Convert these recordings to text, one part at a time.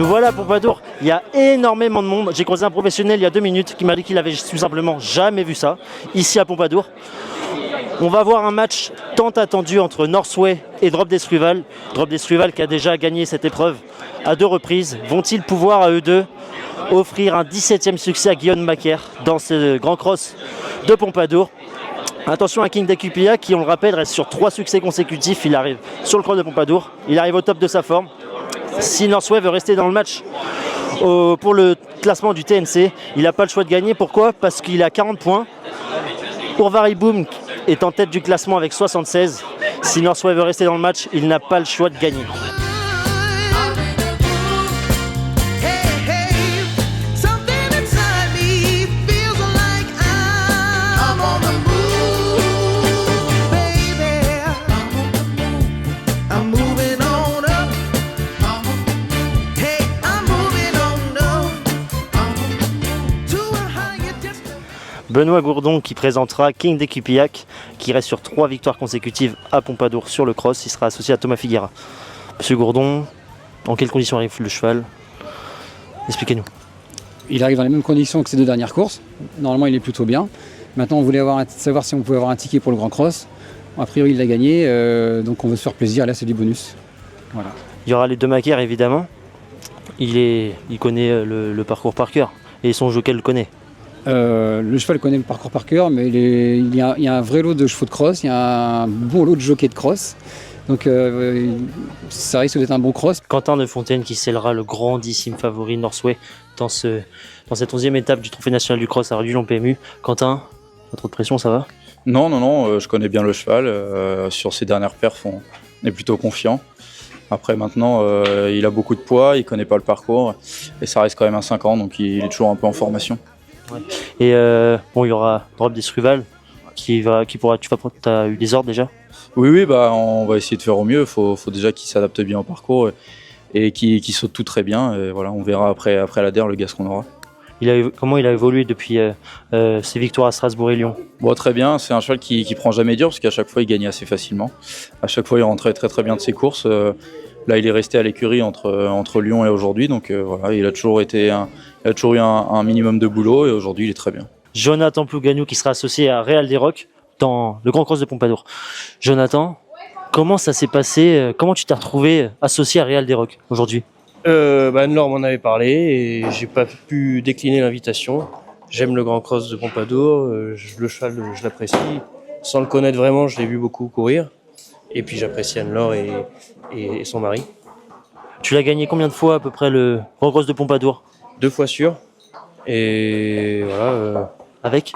Nous voilà à Pompadour, il y a énormément de monde. J'ai croisé un professionnel il y a 2 minutes qui m'a dit qu'il avait tout simplement jamais vu ça, ici à Pompadour. On va voir un match tant attendu entre Northway et Drop d'Estruval. Drop d'Estruval qui a déjà gagné cette épreuve à 2 reprises. Vont-ils pouvoir à eux deux offrir un 17e succès à Guillaume Macaire dans ce grand cross de Pompadour? Attention à King d'Acupillac qui, on le rappelle, reste sur 3 succès consécutifs. Il arrive sur le cross de Pompadour, il arrive au top de sa forme. Si Northway veut rester dans le match pour le classement du TNC, il n'a pas le choix de gagner. Pourquoi? Parce qu'il a 40 points. Urvari Boom est en tête du classement avec 76. Si Northway veut rester dans le match, il n'a pas le choix de gagner. Benoît Gourdon qui présentera King d'Acupillac, qui reste sur 3 victoires consécutives à Pompadour sur le cross. Il sera associé à Thomas Figuera. Monsieur Gourdon, en quelles conditions arrive le cheval? Expliquez-nous. Il arrive dans les mêmes conditions que ses 2 dernières courses. Normalement, il est plutôt bien. Maintenant, on voulait savoir si on pouvait avoir un ticket pour le Grand Cross. A priori, il l'a gagné, donc on veut se faire plaisir. Là, c'est du bonus. Voilà. Il y aura les 2 Macaire, évidemment. Il connaît le parcours par cœur et son jockey le connaît. Le cheval connaît le parcours par cœur, mais il y a un vrai lot de chevaux de cross, il y a un bon lot de jockeys de cross. Donc ça risque d'être un bon cross. Quentin de Fontaine qui scellera le grandissime favori Northway dans cette 11e étape du Trophée national du cross à Rudulon PMU. Quentin, pas trop de pression, ça va? Non, je connais bien le cheval. Sur ses dernières perfs, on est plutôt confiant. Après maintenant, il a beaucoup de poids, il connaît pas le parcours et ça reste quand même un 5 ans, donc il est toujours un peu en formation. Ouais. Et il y aura Drop d'Estruval qui pourra. Tu as eu des ordres déjà? Oui, on va essayer de faire au mieux. Faut déjà qu'il s'adapte bien au parcours et qu'il saute tout très bien. Et voilà, on verra après la DER le gars ce qu'on aura. Comment il a évolué depuis ses victoires à Strasbourg et Lyon? Très bien, c'est un cheval qui prend jamais dur parce qu'à chaque fois il gagnait assez facilement. À chaque fois il rentrait très très bien de ses courses. Là il est resté à l'écurie entre Lyon et aujourd'hui, donc voilà, il a toujours eu un minimum de boulot et aujourd'hui il est très bien. Jonathan Plouganou qui sera associé à Réal des Rocs dans le Grand Cross de Pompadour. Jonathan, comment ça s'est passé? Comment tu t'es retrouvé associé à Réal des Rocs aujourd'hui? Anne-Laure m'en avait parlé et j'ai pas pu décliner l'invitation. J'aime le Grand Cross de Pompadour, le cheval je l'apprécie. Sans le connaître vraiment, je l'ai vu beaucoup courir. Et puis j'apprécie Anne-Laure et son mari. Tu l'as gagné combien de fois à peu près le Grand Cross de Pompadour? 2 fois sûr. Et voilà. Avec?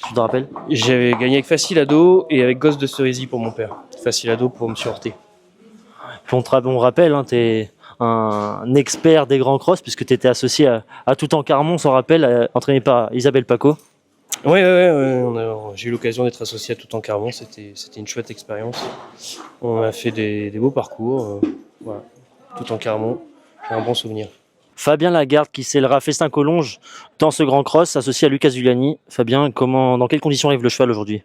Tu te rappelles? J'avais gagné avec Facile Ado et avec Gosse de Cerisy pour mon père. Facile Ado pour M. Horté. On rappelle, tu es un expert des grands cross puisque tu étais associé à Toutankhamon, on s'en rappelle, entraîné par Isabelle Paco. Ouais, j'ai eu l'occasion d'être associé à Toutankhamon, c'était une chouette expérience. On a fait des beaux parcours. Voilà. Toutankhamon, j'ai un bon souvenir. Fabien Lagarde qui scellera Festin Collonges dans ce grand cross associé à Lucas Giuliani. Fabien, dans quelles conditions arrive le cheval aujourd'hui?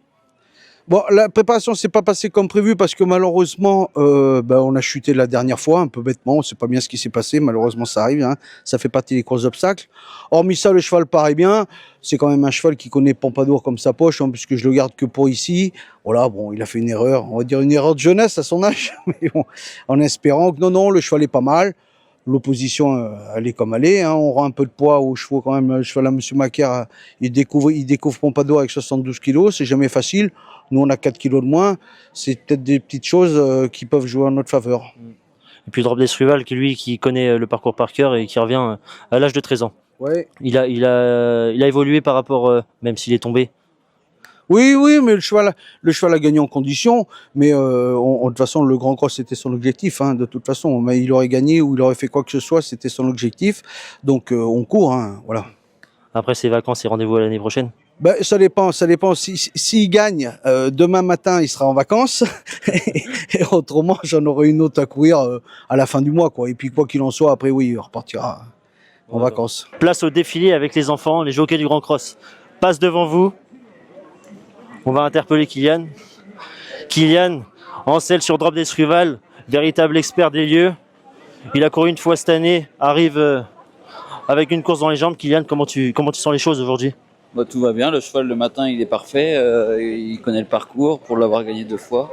Bon, la préparation s'est pas passée comme prévu parce que malheureusement, on a chuté la dernière fois, un peu bêtement. On sait pas bien ce qui s'est passé. Malheureusement, ça arrive. Ça fait partie des courses d'obstacles. Hormis ça, le cheval paraît bien. C'est quand même un cheval qui connaît Pompadour comme sa poche, puisque je le garde que pour ici. Voilà, il a fait une erreur. On va dire une erreur de jeunesse à son âge. Mais bon, en espérant que non, le cheval est pas mal. L'opposition, elle est comme elle est. On rend un peu de poids aux chevaux quand même. Le cheval à M. Macaire, il découvre Pompadour avec 72 kilos. C'est jamais facile. Nous, on a 4 kilos de moins. C'est peut-être des petites choses qui peuvent jouer en notre faveur. Et puis Drop d'Estruval, qui connaît le parcours par cœur et qui revient à l'âge de 13 ans. Ouais. Il a évolué par rapport, même s'il est tombé. Oui, mais le cheval a gagné en condition. Mais de toute façon, le Grand Cross, c'était son objectif. De toute façon, mais il aurait gagné ou il aurait fait quoi que ce soit, c'était son objectif. Donc, on court. Voilà. Après ses vacances et rendez-vous à l'année prochaine? Ça dépend. S'il gagne, demain matin, il sera en vacances. Et autrement, j'en aurai une autre à courir à la fin du mois, quoi. Et puis, quoi qu'il en soit, après, oui, il repartira en vacances. Place au défilé avec les enfants, les jockeys du Grand Cross. Passe devant vous. On va interpeller Kylian. Kylian, en selle sur Drop d'Estruval, véritable expert des lieux. Il a couru une fois cette année, arrive avec une course dans les jambes. Kylian, comment tu sens les choses aujourd'hui? Bah, tout va bien, le cheval le matin il est parfait, il connaît le parcours pour l'avoir gagné 2 fois.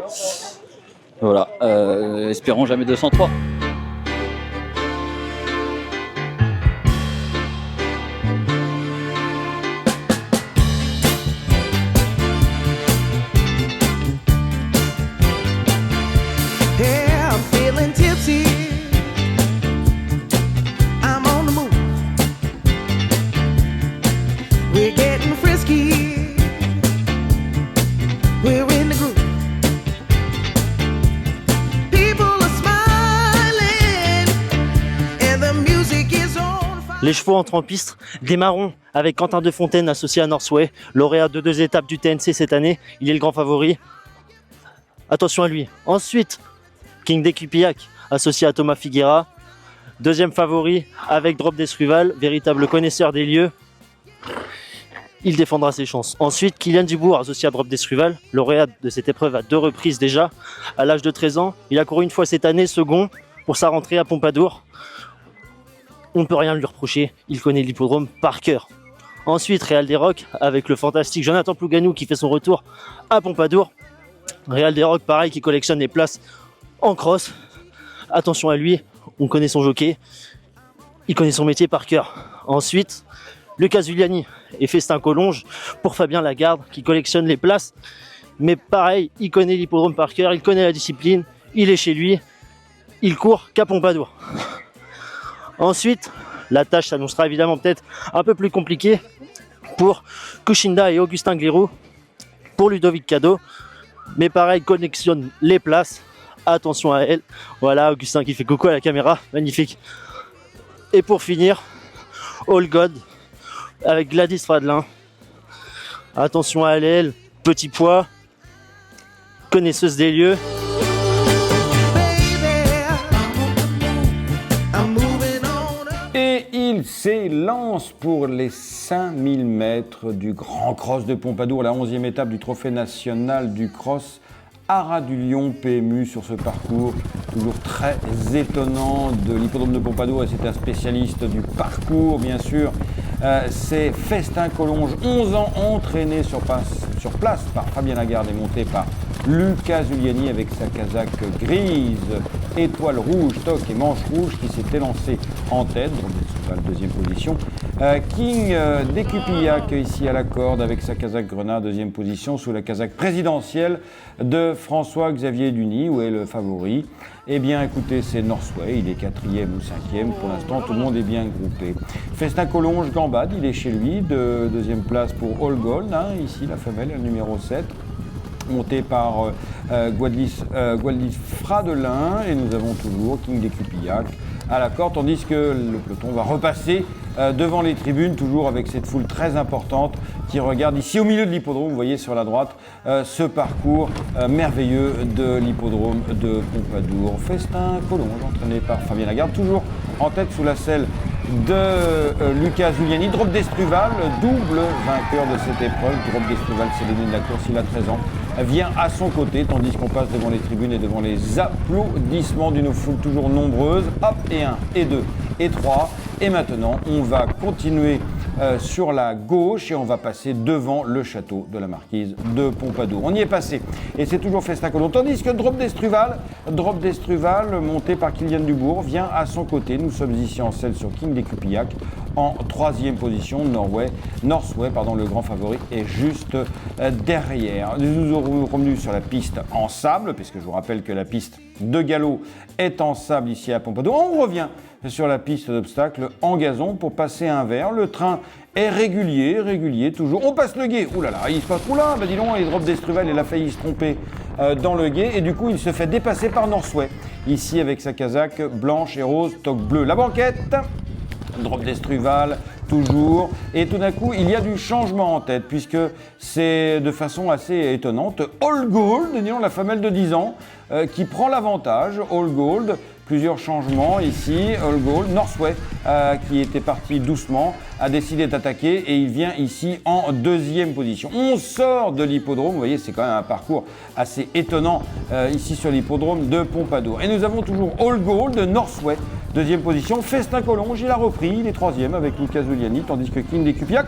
Voilà, espérons jamais 203. Yeah, I'm feeling tipsy. I'm on the move. We're getting frisky. We're in the groove. People are smiling and the music is on fire. Les chevaux entrent en piste, démarrons avec Quentin Defontaine associé à Northway, lauréat de 2 étapes du TNC cette année. Il est le grand favori. Attention à lui. Ensuite, King d'Ecupillac, associé à Thomas Figuera. Deuxième favori avec Drop d'Esruval, véritable connaisseur des lieux. Il défendra ses chances. Ensuite, Kylian Dubourg, associé à Drop d'Esruval, lauréat de cette épreuve à 2 reprises déjà. À l'âge de 13 ans, il a couru une fois cette année, second, pour sa rentrée à Pompadour. On ne peut rien lui reprocher, il connaît l'hippodrome par cœur. Ensuite, Real des Rocs, avec le fantastique Jonathan Plouganou qui fait son retour à Pompadour. Real des Rocs, pareil, qui collectionne les places en cross. Attention à lui, on connaît son jockey, il connaît son métier par cœur. Ensuite, Lucas Zuliani et Festin Collonges pour Fabien Lagarde qui collectionne les places. Mais pareil, il connaît l'hippodrome par cœur, il connaît la discipline, il est chez lui, il court qu'à Pompadour. Ensuite, la tâche s'annoncera évidemment peut-être un peu plus compliquée pour Kushinda et Augustin Glirou, pour Ludovic Cadeau. Mais pareil, collectionne les places. Attention à elle. Voilà, Augustin qui fait coucou à la caméra. Magnifique. Et pour finir, All God avec Gladys Fradelin. Attention à elle. Petit poids. Connaisseuse des lieux. Et il s'élance pour les 5000 mètres du Grand Cross de Pompadour, la 11e étape du Trophée national du cross. Ara du Lion PMU sur ce parcours, toujours très étonnant de l'hippodrome de Pompadour, et c'est un spécialiste du parcours bien sûr. C'est Festin Collonges, 11 ans, entraîné sur place par Fabien Lagarde et monté par Lucas Zuliani avec sa casaque grise, étoile rouge, toque et manche rouge, qui s'était lancé en tête, donc c'est la deuxième position. King d'Ecupillac ici à la corde avec sa casaque grenat, deuxième position sous la casaque présidentielle de François-Xavier Duny, où est le favori. Eh bien écoutez, c'est Northway, il est 4e ou 5e, pour l'instant tout le monde est bien groupé. Festin Collonges gambade, il est chez lui, deuxième place pour All Gold, hein, ici la femelle, le numéro 7. Monté par Gwadlis Fradelin, et nous avons toujours King d'Ecupillac à la corde, tandis que le peloton va repasser devant les tribunes, toujours avec cette foule très importante qui regarde ici au milieu de l'hippodrome, vous voyez sur la droite ce parcours merveilleux de l'hippodrome de Pompadour. Festin Collonges, entraîné par Fabien Lagarde, toujours en tête sous la selle de Lucas Zuliani. Drop d'Estruval, double vainqueur de cette épreuve. Drop d'Estruval, c'est l'aîné de la course, il a 13 ans, vient à son côté, tandis qu'on passe devant les tribunes et devant les applaudissements d'une foule toujours nombreuse. Hop, et 1, et 2, et 3. Et maintenant, on va continuer sur la gauche et on va passer devant le château de la marquise de Pompadour. On y est passé et c'est toujours Festin Collonges. Tandis que Drop d'Estruval, monté par Kylian Dubourg, vient à son côté. Nous sommes ici en selle sur King d'Ecupillac en 3e position. Northway, le grand favori, est juste derrière. Nous aurons revenu sur la piste en sable, puisque je vous rappelle que la piste de galop est en sable ici à Pompadour. On revient sur la piste d'obstacles en gazon pour passer un verre. Le train est régulier, toujours. On passe le gué. Ouh là là, il se passe trop là. Ben dis donc, il Drop d'Estruval, il a failli se tromper dans le gué. Et du coup, il se fait dépasser par Northway. Ici, avec sa casaque blanche et rose, toque bleue. La banquette. Drop d'Estruval, toujours. Et tout d'un coup, il y a du changement en tête, puisque c'est de façon assez étonnante All Gold, disons, la femelle de 10 ans, qui prend l'avantage. All Gold, plusieurs changements ici. All Gold, Northway, qui était parti doucement, a décidé d'attaquer et il vient ici en 2e position. On sort de l'hippodrome, vous voyez, c'est quand même un parcours assez étonnant ici sur l'hippodrome de Pompadour. Et nous avons toujours All Gold, Northway, Deuxième position, Festin Collonges, il a repris, il est troisième avec Luca Zuliani, tandis que King des Cupillac,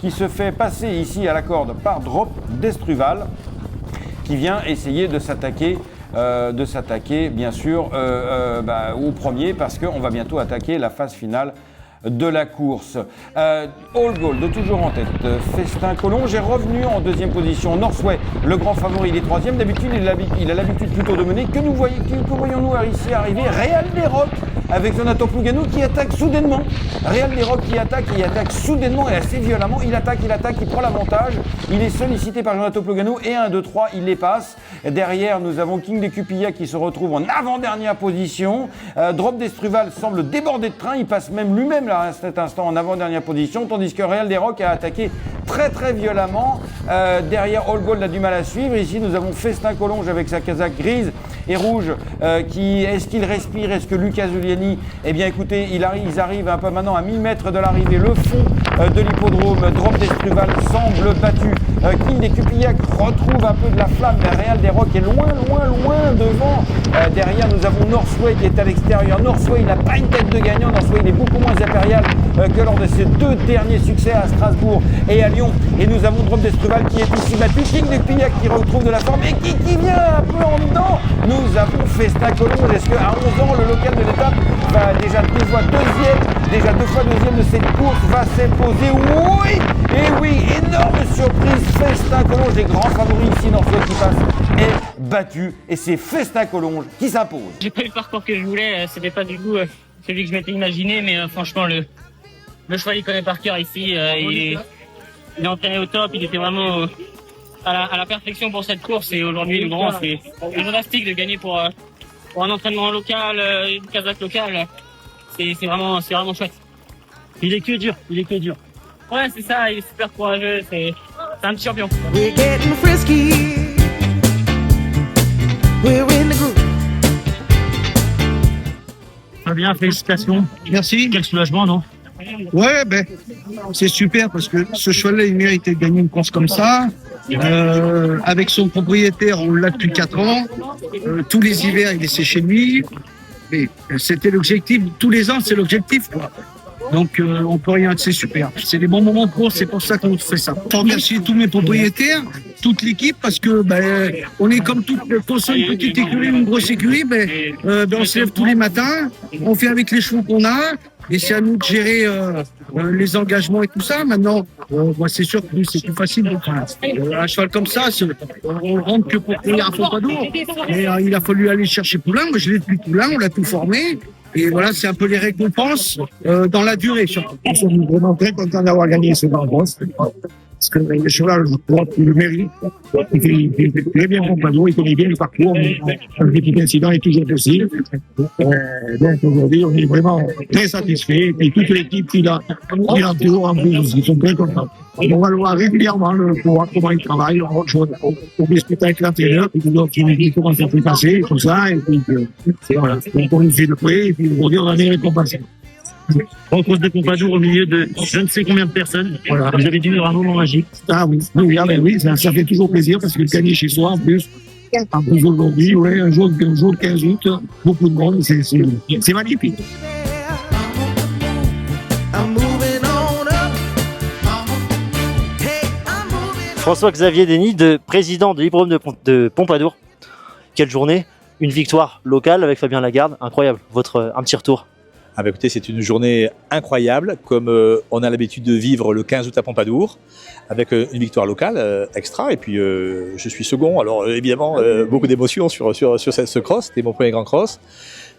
qui se fait passer ici à la corde par Drop d'Estruval, qui vient essayer de s'attaquer bien sûr au premier, parce qu'on va bientôt attaquer la phase finale de la course. All Gold toujours en tête. Festin Collonges est revenu en deuxième position. Northway, le grand favori, il est troisième. D'habitude, il a l'habitude plutôt de mener. Que voyons-nous ici arriver? Real des Rocs avec Jonathan Plouganou qui attaque soudainement. Real des Rocs qui attaque soudainement et assez violemment. Il attaque, il prend l'avantage. Il est sollicité par Jonathan Plouganou et 1, 2, 3, il les passe. Derrière, nous avons King des Cupillac qui se retrouve en avant-dernière position. Drop d'Estruval semble déborder de train. Il passe même lui-même là, à cet instant en avant-dernière position, tandis que Real des Rocs a attaqué très très violemment. Derrière, All Gold a du mal à suivre. Ici, nous avons Festin Collonges avec sa casaque grise et rouge. Est-ce qu'il respire? Est-ce que Luca Zuliani? Eh bien, écoutez, ils arrivent un peu maintenant à 1000 mètres de l'arrivée. Le fond de l'hippodrome, Drop d'Estruval semble battu. King des Cupillac retrouve un peu de la flamme, mais Real des Rocs est loin devant. Derrière, nous avons Northway qui est à l'extérieur. Northway, il n'a pas une tête de gagnant. Northway, il est beaucoup moins impérial que lors de ses 2 derniers succès à Strasbourg et à Lyon. Et nous avons Drop d'Estruval qui est ici battu. King des Cupillac qui retrouve de la forme et qui vient un peu en dedans. Nous avons Festin Collonges. Est-ce qu'à 11 ans, le local de l'étape va déjà deux fois deuxième de cette course va s'imposer? Oui, et oui, énorme surprise. Festin Collonges est grand favori ici. Northway qui passe est battu et c'est Festin Collonges qui s'impose. J'ai pas eu le parcours que je voulais, c'était pas du tout celui que je m'étais imaginé, mais franchement le cheval il connaît par cœur ici, il est entraîné au top, il était vraiment à la perfection pour cette course et aujourd'hui le grand c'est fantastique de gagner pour un entraînement local, une casaque locale, c'est vraiment chouette. Il est que dur. Ouais c'est ça, il est super courageux, c'est un petit champion. We're getting frisky. We're in the groove. Très bien, félicitations. Merci. Quel soulagement, non? Ouais, c'est super parce que ce cheval-là, il méritait de gagner une course comme ça. Avec son propriétaire, on l'a depuis 4 ans. Tous les hivers, il est chez lui. Mais c'était l'objectif. Tous les ans, c'est l'objectif, quoi. Donc, on peut rien, c'est super. C'est des bons moments de course, c'est pour ça qu'on fait ça. Je remercie tous mes propriétaires, toute l'équipe, parce que on est comme toute, quand c'est une petite écurie, une grosse écurie, on se lève tous les matins, on fait avec les chevaux qu'on a, et c'est à nous de gérer les engagements et tout ça. Maintenant, c'est sûr que c'est plus facile. Un cheval comme ça, on rentre que pour courir à Pompadour. Et il a fallu aller chercher Poulain. Moi, je l'ai depuis Poulain, on l'a tout formé. Et voilà, c'est un peu les récompenses dans la durée. Nous sommes vraiment très contents d'avoir gagné ce grand cross. Parce que le cheval, je crois qu'il le mérite. Il fait très bien Pompadour, il connaît bien le parcours. Un petit incident est toujours possible. Donc aujourd'hui, on est vraiment très satisfaits. Et toute l'équipe qui l'entoure, en plus, ils sont très contents. On va le voir régulièrement pour voir comment il travaille. On discute avec l'intérieur, puis donc il nous dit comment ça peut passer, tout ça. Et puis voilà. Donc on nous fait le prêt, et puis aujourd'hui, on est récompensé. En course de Pompadour au milieu de je ne sais combien de personnes. Voilà. Vous avez dû vivre un moment magique. Ah oui, ça fait toujours plaisir parce que gagner chez soi en plus. En plus aujourd'hui, un jour de 15 août, beaucoup de monde, c'est magnifique. François-Xavier Denis, président de l'hippodrome de Pompadour. Quelle journée, une victoire locale avec Fabien Lagarde, incroyable. Un petit retour. Ah bah écoutez, c'est une journée incroyable, comme on a l'habitude de vivre le 15 août à Pompadour, avec une victoire locale extra, et puis je suis second, alors évidemment beaucoup d'émotions sur ce cross, c'était mon premier grand cross,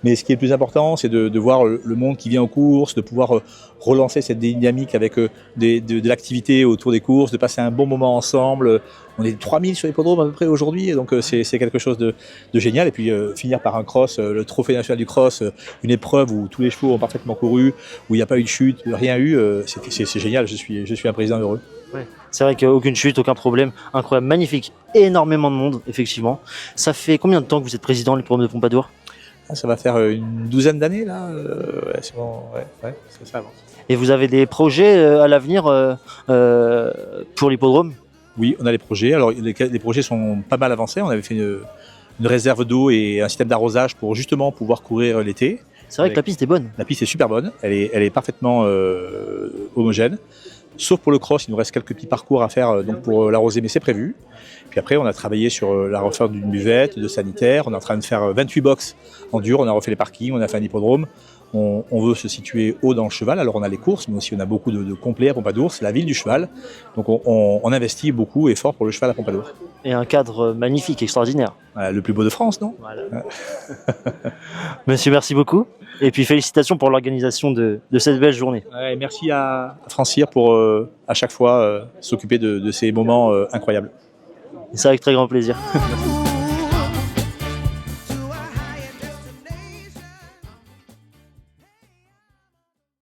mais ce qui est le plus important, c'est de voir le monde qui vient aux courses, de pouvoir relancer cette dynamique avec de l'activité autour des courses, de passer un bon moment ensemble. On est 3000 sur l'hippodrome à peu près aujourd'hui, donc c'est quelque chose de génial. Et puis finir par un cross, le trophée national du cross, une épreuve où tous les chevaux ont parfaitement couru, où il n'y a pas eu de chute, rien eu, c'est génial, je suis un président heureux. Ouais. C'est vrai qu'il n'y a aucune chute, aucun problème, incroyable, magnifique, énormément de monde, effectivement. Ça fait combien de temps que vous êtes président de l'hippodrome de Pompadour? Ça va faire une douzaine d'années là, c'est bon, c'est ça. Bon. Et vous avez des projets à l'avenir pour l'hippodrome? Oui, on a des projets. Alors les projets sont pas mal avancés. On avait fait une réserve d'eau et un système d'arrosage pour justement pouvoir courir l'été. C'est vrai que la piste est bonne. La piste est super bonne, elle est parfaitement homogène. Sauf pour le cross, il nous reste quelques petits parcours à faire donc pour l'arroser, mais c'est prévu. Puis après, on a travaillé sur la refaire d'une buvette, de sanitaire. On est en train de faire 28 box en dur. On a refait les parkings, on a fait un hippodrome. On veut se situer haut dans le cheval. Alors on a les courses, mais aussi on a beaucoup de complets à Pompadour. C'est la ville du cheval. Donc on investit beaucoup et fort pour le cheval à Pompadour. Et un cadre magnifique, extraordinaire. Voilà, le plus beau de France, non? Voilà. Monsieur, merci beaucoup. Et puis félicitations pour l'organisation de cette belle journée. Ouais, merci à Francir pour à chaque fois s'occuper de ces moments incroyables. Et ça avec très grand plaisir.